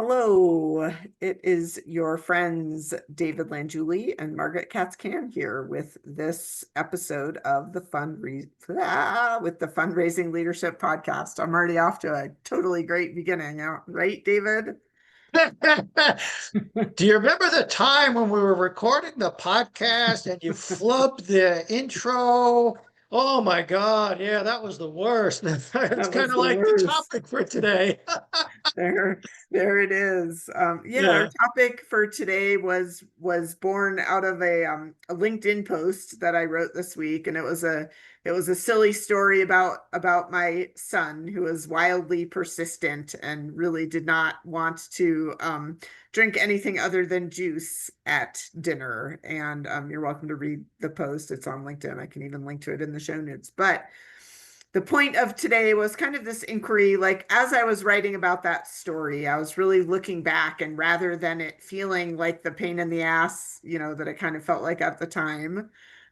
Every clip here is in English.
Hello, it is your friends David Languli and Margaret Katzcan here with this episode of the Fundraising Leadership Podcast. I'm already off to a totally great beginning, right, David? Do you remember the time when we were recording the podcast and you flubbed the intro? Oh my God. Yeah, that was the worst. It's That kind was of the like the worst. topic for today. There, there it is. Yeah, our Yeah. topic for today was born out of a LinkedIn post that I wrote this week, and it was a silly story about my son who was wildly persistent and really did not want to drink anything other than juice at dinner. And you're welcome to read the post. It's on LinkedIn. I can even link to it in the show notes. But the point of today was kind of this inquiry. Like, as I was writing about that story, I was really looking back, and rather than it feeling like the pain in the ass, that it kind of felt like at the time,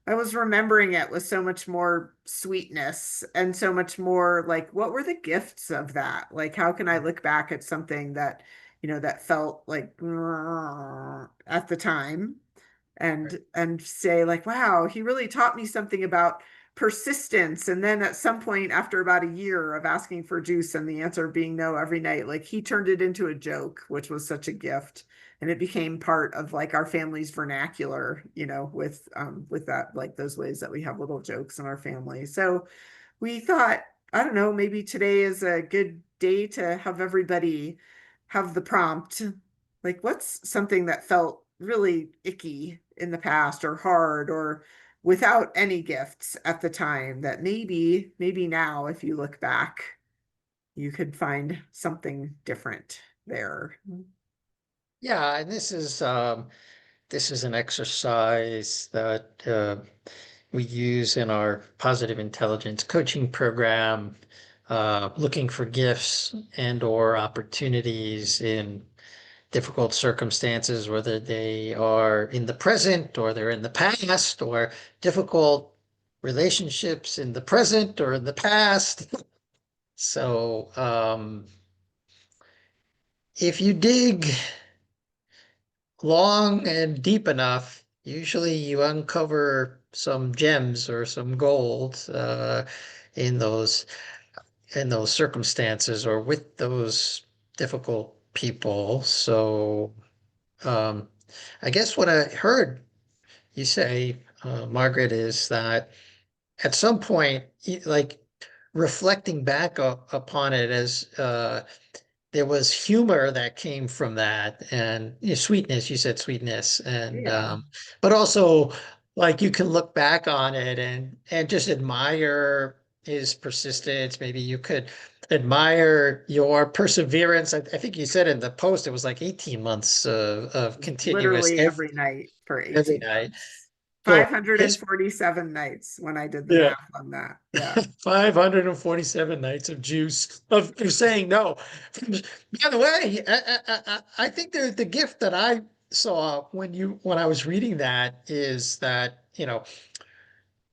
I was remembering it with so much more sweetness and so much more like, what were the gifts of that? Like, how can I look back at something that, that felt like at the time, Right. and say like, wow, he really taught me something about persistence. And then at some point, after about a year of asking for juice and the answer being no every night, like, he turned it into a joke, which was such a gift. And it became part of like our family's vernacular, with that, like those ways that we have little jokes in our family. So we thought, I don't know, maybe today is a good day to have everybody have the prompt. Like, what's something that felt really icky in the past, or hard, or without any gifts at the time, that maybe now, if you look back, you could find something different there. Yeah, and this is an exercise that we use in our positive intelligence coaching program, looking for gifts and or opportunities in difficult circumstances, whether they are in the present or they're in the past, or difficult relationships in the present or in the past. So, if you dig long and deep enough, usually you uncover some gems or some gold in those in those circumstances or with those difficult people. So, um, I guess what I heard you say, Margaret, is that at some point, like reflecting back upon it as there was humor that came from that, and sweetness. You said sweetness, and Yeah, but also like you can look back on it and just admire his persistence. Maybe you could admire your perseverance. I think you said in the post it was like 18 months of continuous literally every night for every 18 night. months. So this 547 nights when I did the Yeah. math on that. Yeah. 547 nights of juice of saying no. By the way, I think the gift that I saw when I was reading that is that,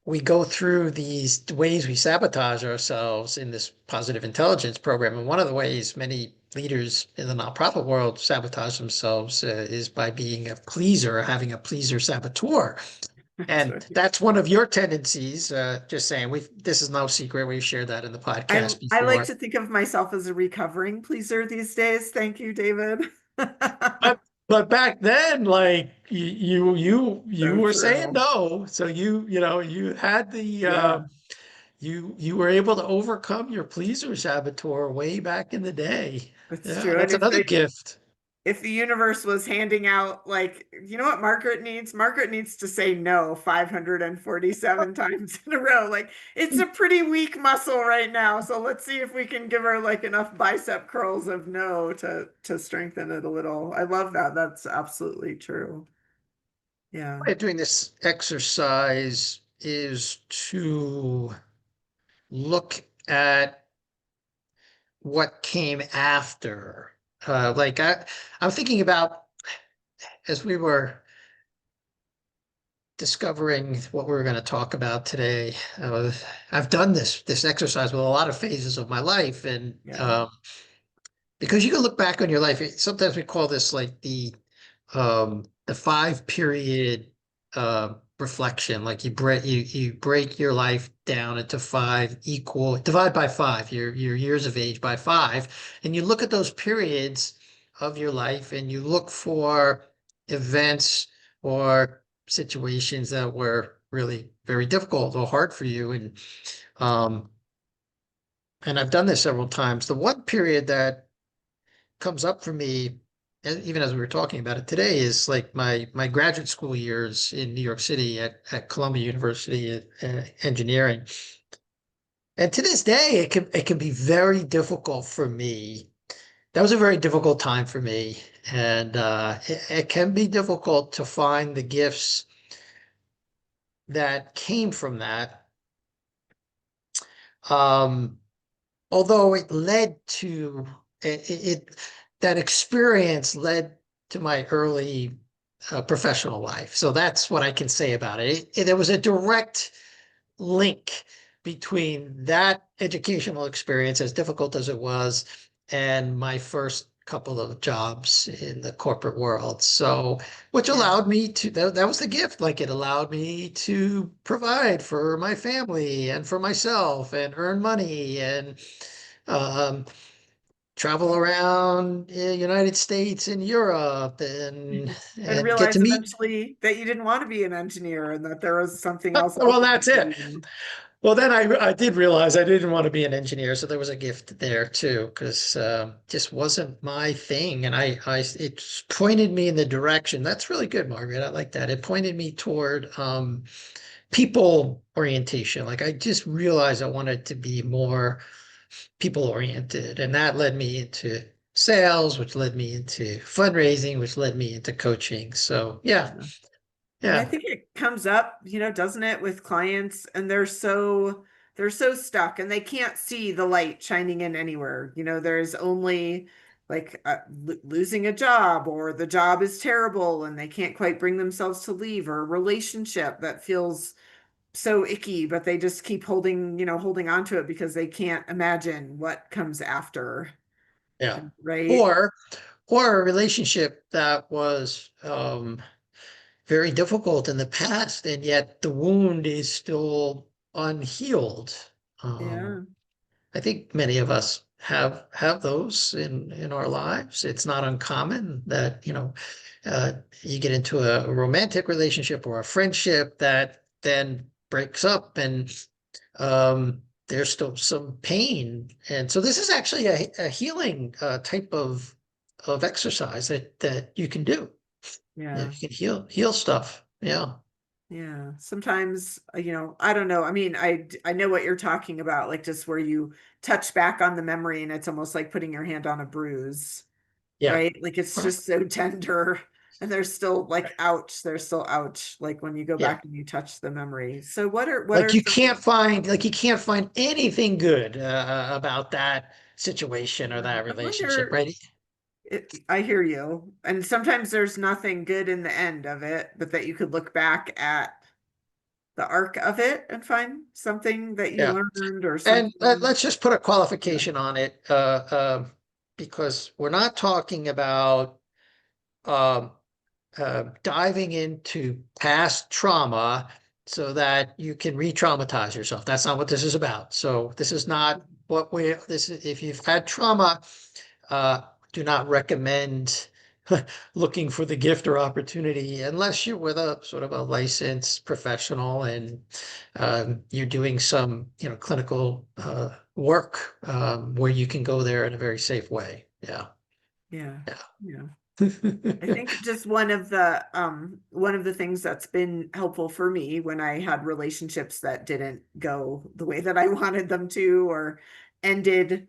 we go through these ways we sabotage ourselves in this positive intelligence program. And one of the ways many leaders in the nonprofit world sabotage themselves is by being a pleaser, having a pleaser saboteur. That's And right. that's one of your tendencies. Just saying, this is no secret. We've shared that in the I podcast I like before. to think of myself as a recovering pleaser these days. Thank you, David. But but back then, like you So were saying true. no. So you had the Yeah, you were able to overcome your pleaser saboteur way back in the day. it's Yeah, true. And that's if another the gift. if the universe was handing out, like, you know what Margaret needs? Margaret needs to say no 547 times in a row. Like, it's a pretty weak muscle right now. So let's see if we can give her like enough bicep curls of no to strengthen it a little. I love that. That's absolutely true. Yeah. Way of doing this exercise is to look at what came after. I'm thinking about as we were discovering what we were going to talk about today. I've done this exercise with a lot of phases of my life, and Yeah. because you can look back on your life. Sometimes we call this like the 5 period reflection. Like you break your life down into five equal, divide by five, your years of age by five, and you look at those periods of your life and you look for events or situations that were really very difficult or hard for you. Um and I've done this several times. The one period that comes up for me, even as we were talking about it today, is like my graduate school years in New York City at Columbia University engineering. And to this day, it can be very difficult for me. That was a very difficult time for me, and it can be difficult to find the gifts that came from that. Um, Although it led to it that experience led to my early professional life. So that's what I can say about it. There was a direct link between that educational experience, as difficult as it was, and my first couple of jobs in the corporate world. So, which Yeah. allowed me to, that was the gift. Like it allowed me to provide for my family and for myself and earn money and um, travel around the United States and Europe And and get to realize meet. eventually that you didn't want to be an engineer and that there was something else out Well, there that's for it. you. Well, then I did realize I didn't want to be an engineer, so there was a gift there too, because just wasn't my thing, and it pointed me in the direction. That's really good, Margaret. I like that. It pointed me toward people orientation. Like I just realized I wanted to be more people oriented, and that led me into sales, which led me into fundraising, which led me into coaching. So yeah, Yeah. And I yeah, think it comes up, doesn't it, with clients, and they're so stuck and they can't see the light shining in anywhere. There's only like losing a job, or the job is terrible and they can't quite bring themselves to leave, or a relationship that feels so icky, but they just keep holding on to it because they can't imagine what comes after. yeah. Right? Or or a relationship that was very difficult in the past, and yet the wound is still unhealed. Um, Yeah. I think many of us have those in our lives. It's not uncommon that, uh, you get into a romantic relationship or a friendship that then breaks up, and there's still some pain. And so this is actually a healing type of exercise that you can do. Yeah, Yeah. you can heal stuff. Yeah. Yeah, sometimes, I don't know. I mean, I know what you're talking about, like just where you touch back on the memory and it's almost like putting your hand on a bruise, Yeah. right? Like it's just so tender, and there's still ouch, like when you go Yeah. back and you touch the memory. So what are Like you some, can't find like you can't find anything good about that situation or that I relationship, wonder, right? I hear you. And sometimes there's nothing good in the end of it, but that you could look back at the arc of it and find something that you Yeah. learned, or And something. let's just put a Yeah. qualification on it, because we're not talking about um, diving into past trauma so that you can re-traumatize yourself. That's not what this is about. So this is not what this is. If you've had trauma, uh, do not recommend looking for the gift or opportunity unless you're with a sort of a licensed professional and you're doing some, clinical work where you can go there in a very safe way. Yeah. Yeah. Yeah. I Yeah. think just one of the things that's been helpful for me when I had relationships that didn't go the way that I wanted them to, or ended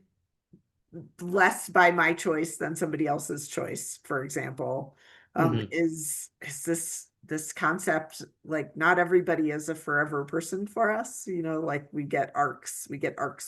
less by my choice than somebody else's choice, for example, Mhm. is this concept, like not everybody is a forever person for us, like we get arcs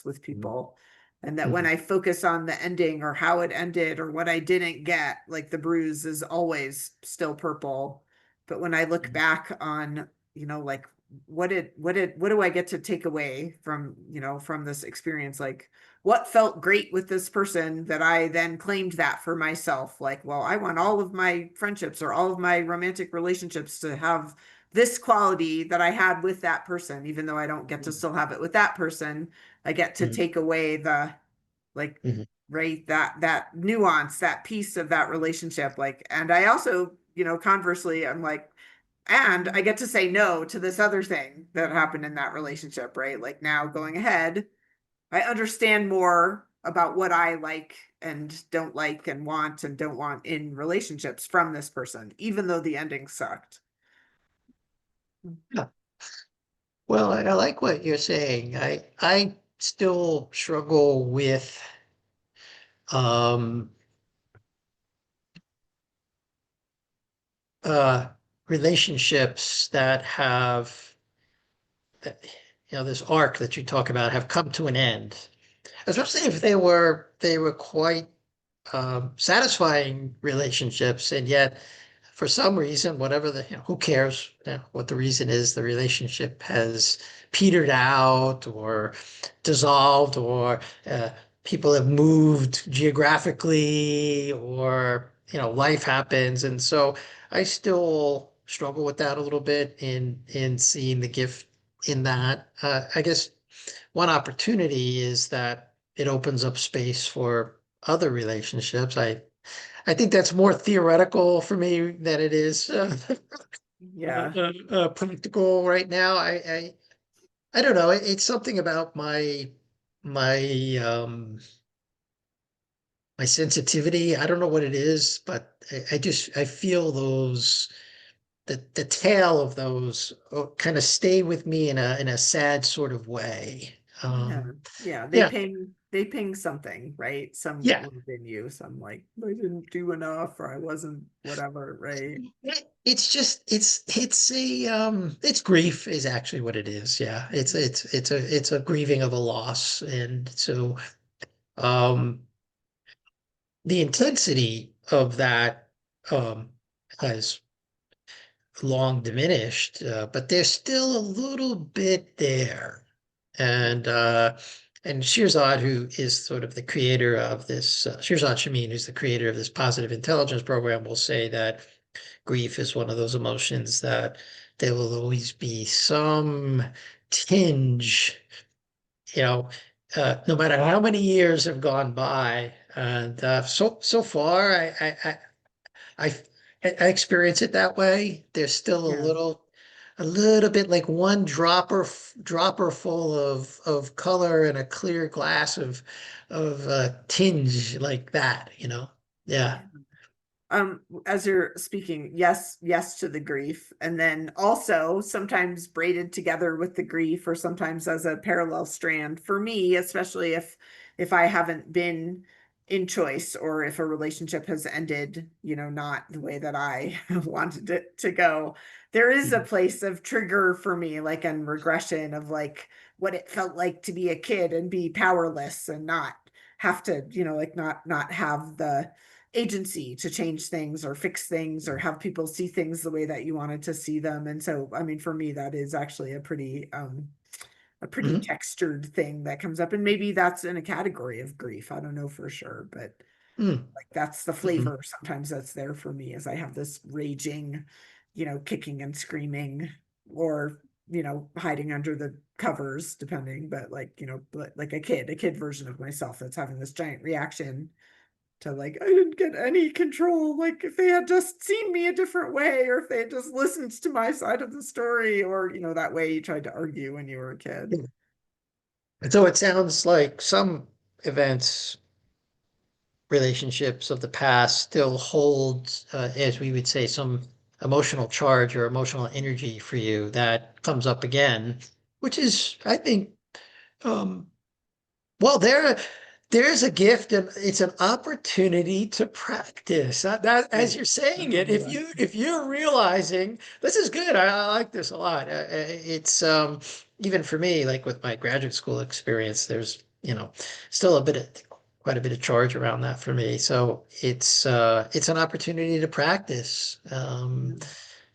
with people. And that when Mhm. I focus on the ending or how it ended or what I didn't get, like the bruise is always still purple. But when I look back on, like what do I get to take away from, from this experience? Like, what felt great with this person that I then claimed that for myself? Like, well, I want all of my friendships or all of my romantic relationships to have this quality that I had with that person, even though I don't get to still have it with that person. I get to Mhm, take away the, like, mhm. right, that nuance, that piece of that relationship. Like, and I also, conversely, I'm like, and I get to say no to this other thing that happened in that relationship, right? Like, now going ahead, I understand more about what I like and don't want in relationships from this person, even though the ending sucked. Yeah. Well, I like what you're saying. I still struggle with um uh relationships that have that, this arc that you talk about have come to an end. Especially if they were quite satisfying relationships, and yet for some reason, whatever who cares, what the reason is, the relationship has petered out or dissolved, or people have moved geographically, or life happens, and so I still struggle with that a little bit in seeing the gift in that. I guess one opportunity is that it opens up space for other relationships. I think that's more theoretical for me than it is Yeah. practical right now. I don't know. It's something about my my sensitivity. I don't know what it is, but I feel those the tail of those kind of stay with me in a sad sort of way. Yeah. Yeah. Yeah, They ping something, right? Some yeah. within you, some like, I didn't do enough or I wasn't whatever, right? It's just it's grief is actually what it is. Yeah. It's a grieving of a loss. And so um the intensity of that um has long diminished, but there's still a little bit there. And Shirzad, who is sort of the creator of this, Shirzad Shamin, who's the creator of this positive intelligence program, will say that grief is one of those emotions that there will always be some tinge, you know, no matter how many years have gone by. And so far, I I experience it that way. There's still Yeah. a little bit like one dropper full of color in a clear glass of tinge like that. Yeah. As you're speaking, yes to the grief, and then also sometimes braided together with the grief, or sometimes as a parallel strand for me, especially if I haven't been in choice, or if a relationship has ended, not the way that I wanted it to go. There is a Mhm. place of trigger for me, like in regression of like what it felt like to be a kid and be powerless and not have to, like not have the agency to change things or fix things or have people see things the way that you wanted to see them. And so, I mean, for me, that is actually a pretty Mhm. textured thing that comes up. And maybe that's in a category of grief. I don't know for sure, but Mhm. like that's the Mhm. flavor sometimes that's there for me, as I have this raging, kicking and screaming, or hiding under the covers depending, but like, like a kid version of myself that's having this giant reaction to, like, I didn't get any control. Like, if they had just seen me a different way, or if they had just listened to my side of the story, or that way you tried to argue when you were a kid. And so it sounds like some events, relationships of the past still hold, as we would say, some emotional charge or emotional energy for you that comes up again, which is, I think, um, well, there's a gift and it's an opportunity to practice. That Right. as you're saying it, Yeah. if you're realizing this is good, I like this a lot. It's even for me, like with my graduate school experience, there's still quite a bit of charge around that for me. So it's an opportunity to practice. Yeah.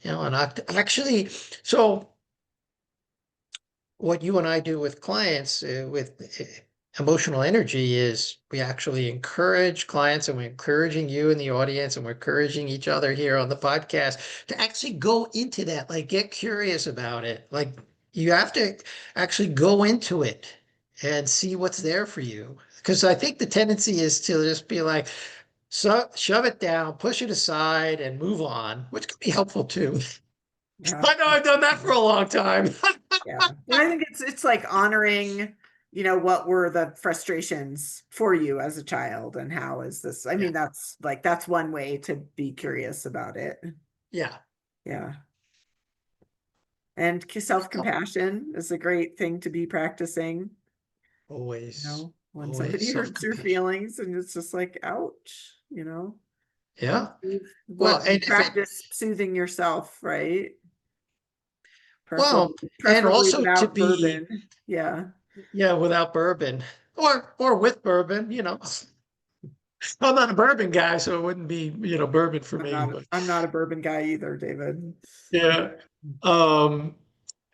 And actually, so. what you and I do with clients with emotional energy is we actually encourage clients, and we're encouraging you in the audience, and we're encouraging each other here on the podcast to actually go into that, like get curious about it. Like you have to actually go into it and see what's there for you. Because I think the tendency is to just be like, so shove it down, push it aside, and move on, which can be helpful too. Yeah. I know I've done that for a long time. Yeah. And I think it's like honoring, what were the frustrations for you as a child and how is this? I Yeah. mean, that's one way to be curious about it. Yeah. Yeah. And self-compassion is a great thing to be practicing, Always, when always somebody hurts your self-compassion. feelings and it's just like, ouch. Yeah. Well, What and if it, practice soothing yourself, right? well, and Preferably also to without be, bourbon. Yeah. yeah, without bourbon or with bourbon. I'm not a bourbon guy, so it wouldn't be, bourbon for me, but I'm not a bourbon guy either, David. yeah. Um,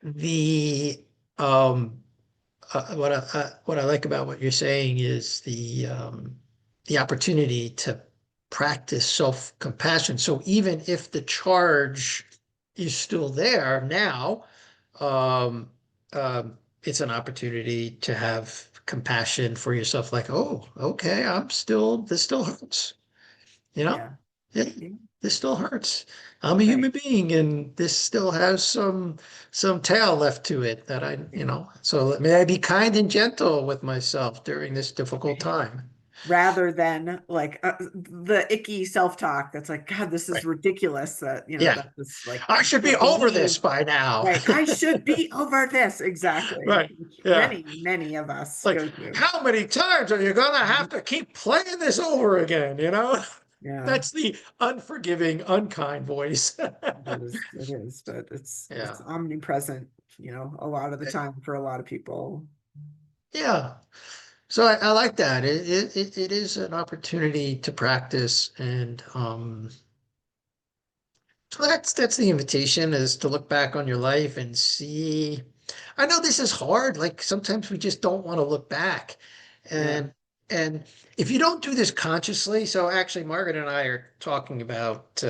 the, um, what I like about what you're saying is the opportunity to practice self-compassion. So even if the charge is still there now, um, it's an opportunity to have compassion for yourself. Like, oh, okay, this still hurts. You know, Yeah. yeah, Yeah. this still hurts. I'm a Right. human being, and this still has some tail left to it that so may I be kind and gentle with myself during this difficult time. Rather than like the icky self-talk that's like, God, this is Right. ridiculous that, Yeah. that this like I should be can't over this believe, by now. right? I should be over this. Exactly. Right. Which Yeah. many of us Like, go through. how many times are you gonna have to keep playing this over again? Yeah. That's the unforgiving, unkind voice. It is, but it's Yeah. omnipresent, a lot of the time for a lot of people. Yeah. So I like that. It is an opportunity to practice, and so that's the invitation, is to look back on your life and see. I know this is hard. Like sometimes we just don't want to look back, Yeah. and if you don't do this consciously. So actually, Margaret and I are talking about.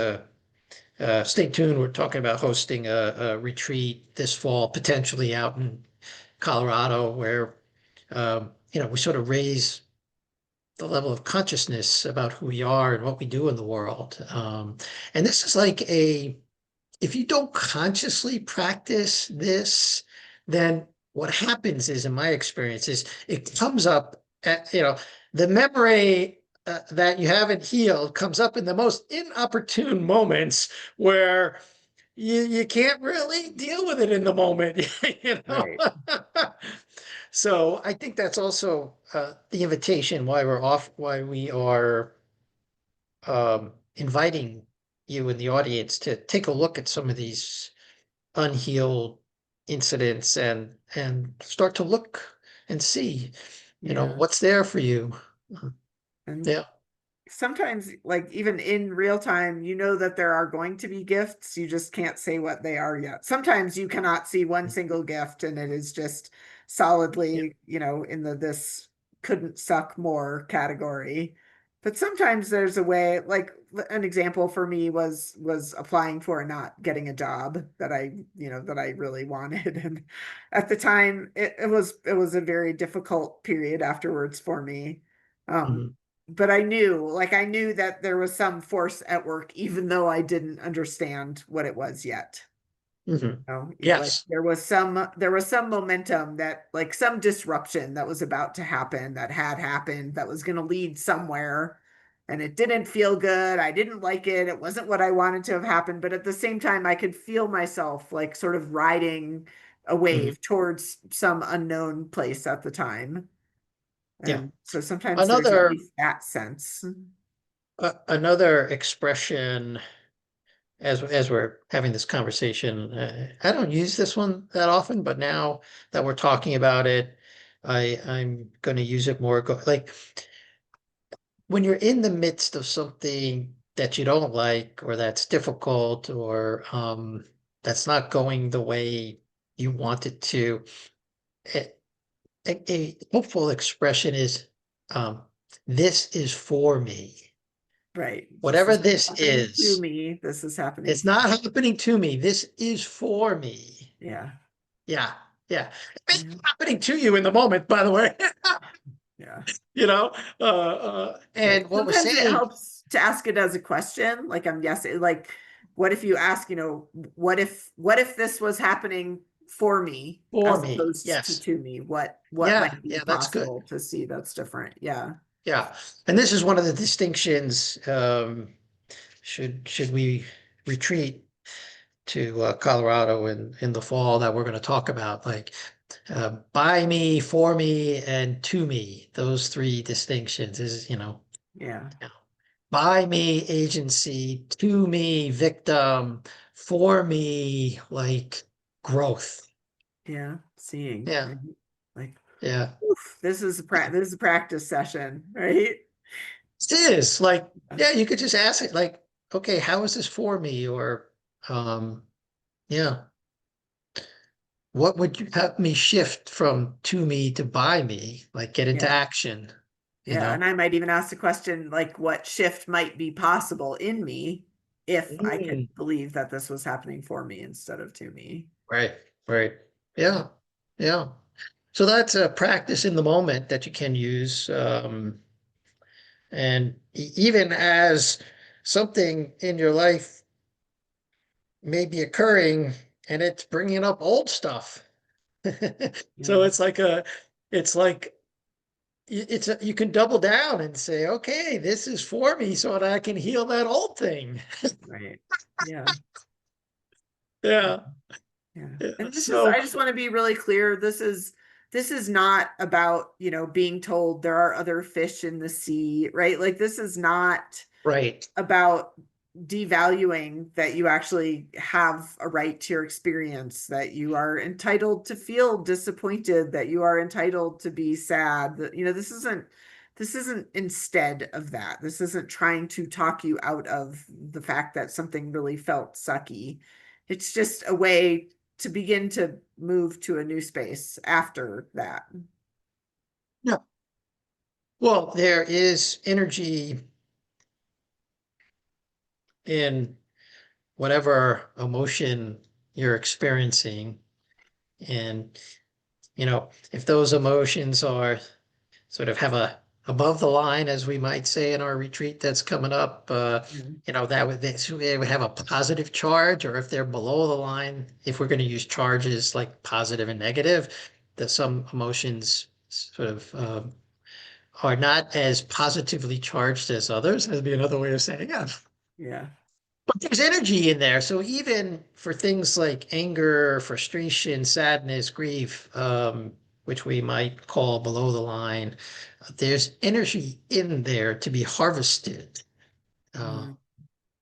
Stay tuned. We're talking about hosting a retreat this fall, potentially out in Colorado, where we sort of raise the level of consciousness about who we are and what we do in the world. And this is like if you don't consciously practice this, then what happens is, in my experience, is it comes up the memory that you haven't healed comes up in the most inopportune moments where you can't really deal with it in the moment, you know? Right. So I think that's also the invitation why we are inviting you in the audience to take a look at some of these unhealed incidents, and start to look and see, Yeah. what's there for you. And Yeah. sometimes, like even in real time, you know that there are going to be gifts. You just can't say what they are yet. Sometimes you cannot see one single gift and it is just Yeah. solidly, in the this couldn't suck more category. But sometimes there's a way, like an example for me was applying for and not getting a job that I really wanted. And at the time it was a very difficult period afterwards for me. Um, Mhm. but I knew that there was some force at work, even though I didn't understand what it was yet. Mhm. Like Yes. there was some momentum, that like some disruption that was about to happen, that had happened, that was going to lead somewhere. And it didn't feel good. I didn't like it. It wasn't what I wanted to have happened. But at the same time, I could feel myself like sort of riding a Mhm. wave towards some unknown place at the time. Yeah. And so sometimes there's at Another least that sense. another expression, as we're having this conversation, I don't use this one that often, but now that we're talking about it, I'm going to use it more. Like when you're in the midst of something that you don't like, or that's difficult, or that's not going the way you want it to, a, a hopeful expression is, this is for me. Right. This Whatever is this happening to is, me. This is happening it's for not me. happening to me. This is for me. Yeah. Yeah, yeah. It's Yeah. happening to you in the moment, by the way. Yeah. You know, Right. and what we're Sometimes it saying helps to ask it as a question. Like I'm guessing, like, what if you ask, what if this was happening for me for as me, opposed yes, to me? What yeah, might be yeah, that's good. possible to see that's different? Yeah. Yeah, and this is one of the distinctions. Should we retreat to Colorado in the fall that we're going to talk about, like by me, for me, and to me. Those three distinctions is, Yeah. by me, agency, to me, victim, for me, like growth. Yeah. Seeing. Yeah, Right? Like, yeah. oof, this is a practice session, right? It is like, yeah, you could just ask it like, okay, how is this for me? Or, um, yeah, what would you have me shift from to me to by me? Like get into Yeah. action, you Yeah, know? and I might even ask the question like what shift might be possible in me if I could Mm, believe that this was happening for me instead of to me. right, right. Yeah, yeah. So that's a practice in the moment that you can use. And even as something in your life may be occurring and it's bringing up old stuff. So Yeah, it's like, you can double down and say, okay, this is for me so that I can heal that old thing. right. Yeah. Yeah. Yeah. Yeah. Yeah. And So, I just want to be really clear. This is not about, being told there are other fish in the sea, right? Like this is not right. about devaluing that you actually have a right to your experience, that you are entitled to feel disappointed, that you are entitled to be sad, that this isn't instead of that. This isn't trying to talk you out of the fact that something really felt sucky. It's just a way to begin to move to a new space after that. Yeah. Well, there is energy in whatever emotion you're experiencing. And, if those emotions are sort of have a above the line, as we might say in our retreat that's coming up, Yeah. they would have a positive charge, or if they're below the line, if we're going to use charges like positive and negative, that some emotions sort of are not as positively charged as others. That'd be another way of saying it. Yeah. But there's energy in there. So even for things like anger, frustration, sadness, grief, which we might call below the line, there's energy in there to be harvested. Uh, Mhm.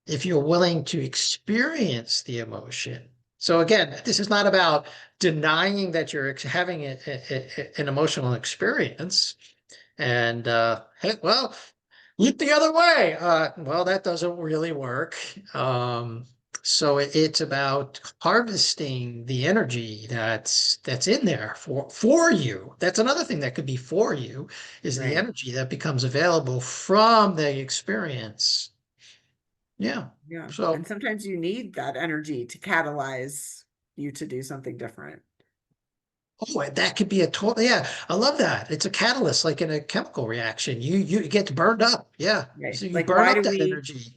if you're willing to experience the emotion. So again, this is not about denying that you're having an emotional experience. And hey, well, look the other way. Well, that doesn't really work. So it's about harvesting the energy that's in there for you. That's another thing that could be for you, is the Right. energy that becomes available from the experience. Yeah. Yeah. And So, sometimes you need that energy to catalyze you to do something different. oh, that could be a total. Yeah, I love that. It's a catalyst, like in a chemical reaction. You get burned up. Yeah. Right. So you Like burn up that energy.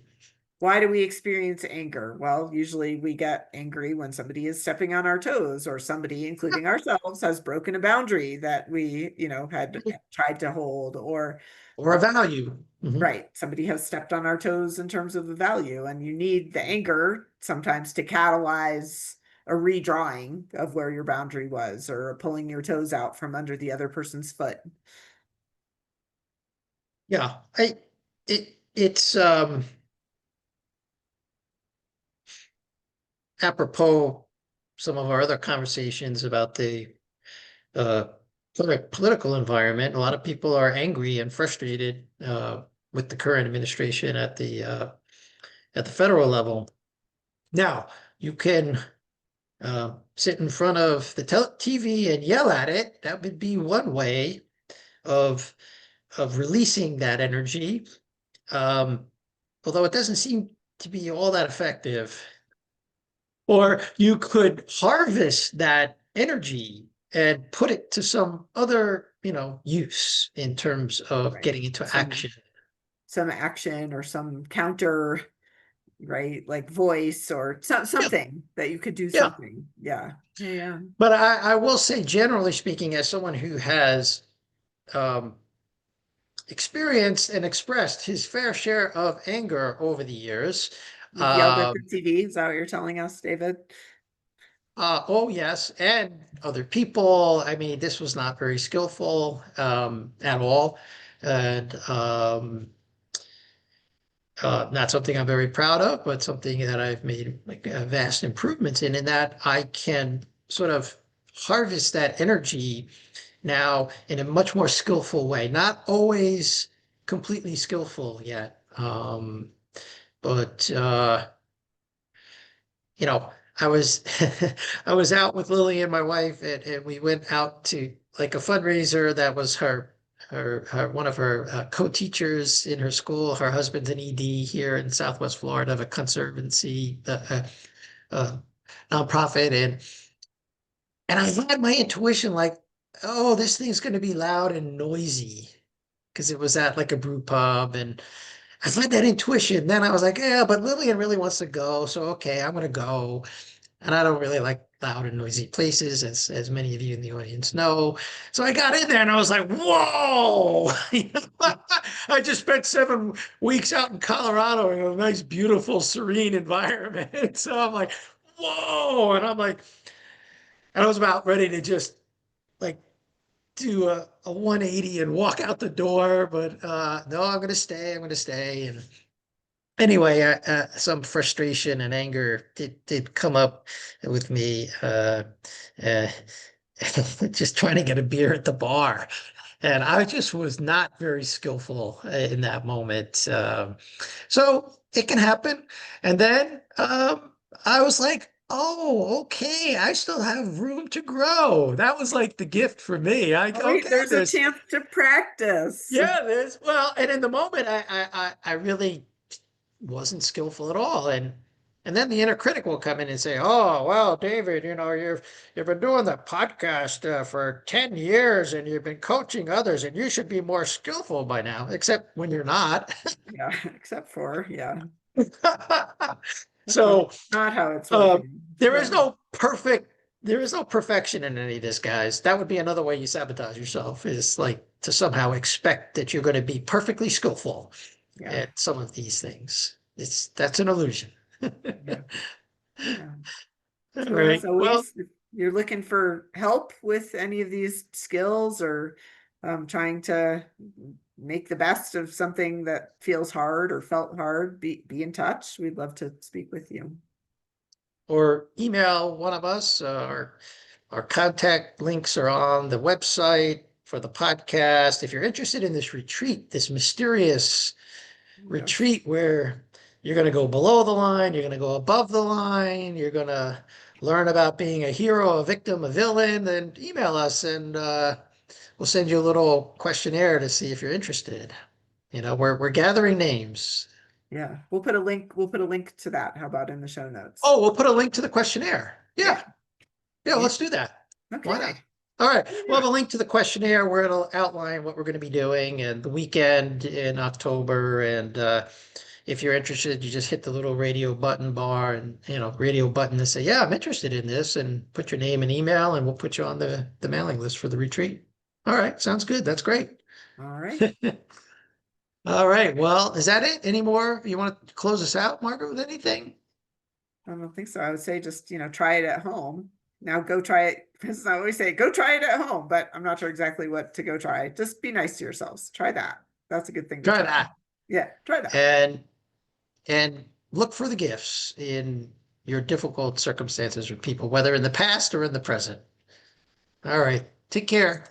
why do we experience anger? Well, usually we get angry when somebody is stepping on our toes or somebody, including ourselves, has broken a boundary that we, had tried to hold or Or a value. Mhm. right, somebody has stepped on our toes in terms of the value, and you need the anger sometimes to catalyze a redrawing of where your boundary was or pulling your toes out from under the other person's foot. Yeah, it's apropos some of our other conversations about the uh political environment. A lot of people are angry and frustrated with the current administration at the federal level. Now, you can sit in front of the TV and yell at it. That would be one way of releasing that energy. Um, Although it doesn't seem to be all that effective. Or you could harvest that energy and put it to some other, use in terms of Right. getting into Some action. some action or some counter, right? Like voice or Yeah, something that you could do yeah. something. Yeah. Yeah. Yeah. But I will say, generally speaking, as someone who has um, experienced and expressed his fair share of anger over the years, You've yelled at the um, TV. Is that what you're telling us, David? oh yes, and other people. I mean, this was not very skillful at all, and not something I'm very proud of, but something that I've made like vast improvements in that I can sort of harvest that energy now in a much more skillful way. Not always completely skillful yet, but I was I was out with Lily and my wife, and we went out to like a fundraiser that was her one of her co-teachers in her school. Her husband's an ED here in Southwest Florida of a conservancy, uh, nonprofit, and I had my intuition like, oh, this thing's going to be loud and noisy because it was at like a brew pub, and I had that intuition. Then I was like, yeah, but Lillian really wants to go, so okay, I'm going to go. And I don't really like loud and noisy places, as many of you in the audience know. So I got in there and I was like, whoa! I just spent 7 weeks out in Colorado in a nice, beautiful, serene environment. So I'm like, whoa! And I'm like, and I was about ready to just like do a 180 and walk out the door, but no, I'm gonna stay. I'm gonna stay. And anyway, some frustration and anger did come up with me, uh, just trying to get a beer at the bar. And I just was not very skillful in that moment. So it can happen. And then I was like, oh, okay, I still have room to grow. That was like the gift for me. Oh, wait, Okay, there's a chance to practice. yeah, there's, well, and in the moment, I really wasn't skillful at all. And then the inner critic will come in and say, "Oh, well, David, you've been doing the podcast for 10 years and you've been coaching others and you should be more skillful by now," except when you're not. Yeah, except for, yeah, that's So not how it's uh, working. there is Yeah. no perfect there is no perfection in any of this, guys. That would be another way you sabotage yourself, is like to somehow expect that you're going to be perfectly skillful Yeah. at some of these things. That's an illusion. Yeah. Yeah. All So as right. Well, always, if you're looking for help with any of these skills or trying to make the best of something that feels hard or felt hard, be in touch. We'd love to speak with you. or email one of us. Our contact links are on the website for the podcast. If you're interested in this retreat, this mysterious Yes. retreat where you're going to go below the line, you're going to go above the line, you're going to learn about being a hero, a victim, a villain, then email us and we'll send you a little questionnaire to see if you're interested. We're gathering names. Yeah. We'll put a link to that. How about in the show notes? Oh, we'll put a link to the questionnaire. Yeah. Yeah. Yeah, Yeah. let's do that. Why not? Okay. All right. We'll Yeah. have a link to the questionnaire where it'll outline what we're going to be doing and the weekend in October. And if you're interested, you just hit the little radio button bar and, radio button to say, yeah, I'm interested in this, and put your name and email, and we'll put you on the mailing list for the retreat. All right. Sounds good. That's great. All right. All right. Well, is that it? Any more? You want to close us out, Margaret, with anything? I don't think so. I would say just, try it at home. Now go try it. This is not what we say. Go try it at home, but I'm not sure exactly what to go try. Just be nice to yourselves. Try that. That's a good thing to Try try. that. Yeah, try that. And look for the gifts in your difficult circumstances with people, whether in the past or in the present. All right. Take care.